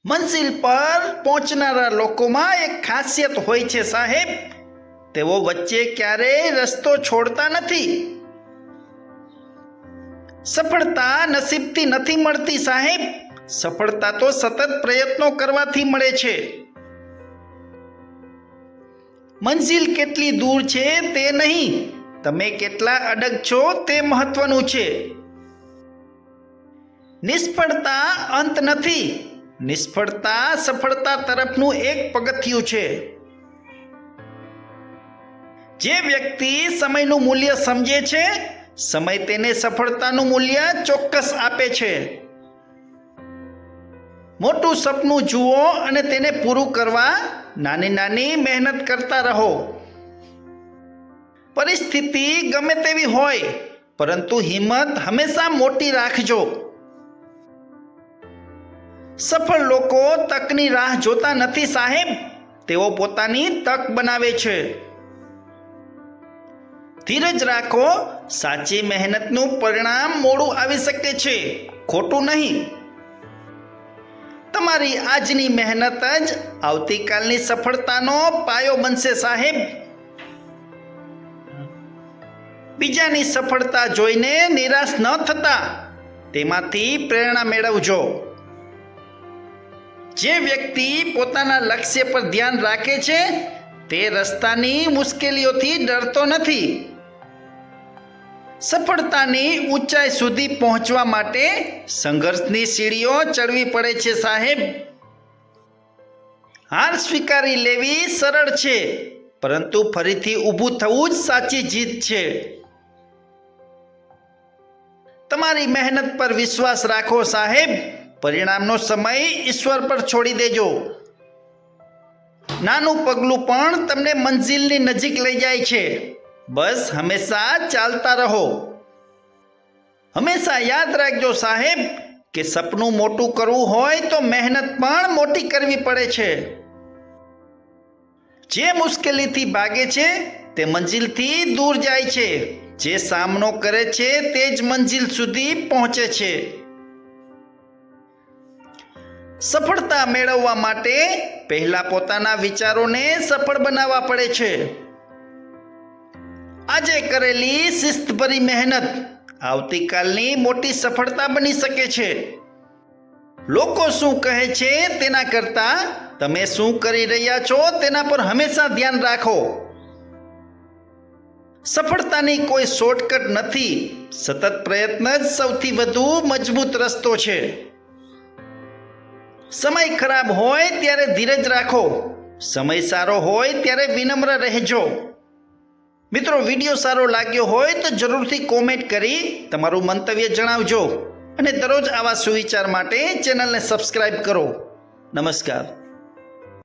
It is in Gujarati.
મંજિલ પર પહોંચનારા લોકોમાં એક ખાસિયત હોય છે સાહેબ, તેઓ વચ્ચે ક્યારેય રસ્તો છોડતા નથી. સફળતા નસીબથી નથી મળતી સાહેબ, સફળતા તો સતત પ્રયત્નો કરવાથી મળે છે. મંજિલ કેટલી દૂર છે તે નહીં, તમે કેટલા અડગ છો તે મહત્વનું છે. નિષ્ફળતા અંત નથી, નિષ્ફળતા સફળતા તરફનું એક પગથિયું છે. જે વ્યક્તિ સમયનું મૂલ્ય સમજે છે, સમય તેને સફળતાનું મૂલ્ય ચોક્કસ આપે છે. મોટું સપનું જુઓ અને તેને પૂરું કરવા નાની નાની મહેનત કરતા રહો. પરિસ્થિતિ ગમે તેવી હોય, પરંતુ હિંમત હંમેશા મોટી રાખજો. સફળ લોકો તકની રાહ જોતા નથી સાહેબ, તેઓ પોતાની તક બનાવે છે. ધીરજ રાખો, સાચી મહેનતનું પરિણામ મોડું આવી શકે છે, ખોટું નહીં. તમારી આજની મહેનત જ આવતીકાલની સફળતાનો પાયો બનશે સાહેબ. બીજાની સફળતા જોઈને નિરાશ ન થતા, તેમાંથી પ્રેરણા મેળવજો. જે વ્યક્તિ પોતાના લક્ષ્ય પર ધ્યાન રાખે છે, તે રસ્તાની મુશ્કેલીઓથી ડરતો નથી. સફળતાની ઊંચાઈ સુધી પહોંચવા માટે સંઘર્ષની સીડીઓ ચડવી પડે છે સાહેબ. હાર સ્વીકારી લેવી સરળ છે, પરંતુ ફરીથી ઊભું થવું જ સાચી જીત છે. તમારી મહેનત પર વિશ્વાસ રાખો સાહેબ, પરિણામનો સમય ઈશ્વર પર છોડી દેજો. નાનું પગલું પણ તમને મંજિલની નજીક લઈ જાય છે. બસ હંમેશા ચાલતા રહો. હંમેશા યાદ રાખજો સાહેબ કે સપનું મોટું કરવું હોય તો મહેનત પણ મોટી કરવી પડે છે. જે મુશ્કેલીથી ભાગે છે તે મંજિલથી દૂર જાય છે. જે સામનો કરે છે તે જ મંજિલ સુધી પહોંચે છે. સફળતા મેળવવા માટે પહેલા પોતાના વિચારોને સફળ બનાવવા પડે છે. આજે કરેલી શિસ્તભરી મહેનત આવતીકાલની મોટી સફળતા બની શકે છે. લોકો શું કહે છે તેના કરતાં તમે શું કરી રહ્યા છો તેના પર હંમેશા ધ્યાન રાખો. સફળતાની કોઈ શોર્ટકટ નથી, સતત પ્રયત્ન જ સૌથી વધુ મજબૂત રસ્તો છે. સમય ખરાબ હોય ત્યારે ધીરજ રાખો, સમય સારો હોય ત્યારે વિનમ્ર રહેજો. મિત્રો, વિડીયો સારો લાગ્યો હોય તો જરૂરથી કોમેન્ટ કરી તમારું મંતવ્ય જણાવજો અને દરરોજ આવા સુવિચાર માટે ચેનલને સબસ્ક્રાઇબ કરો. નમસ્કાર.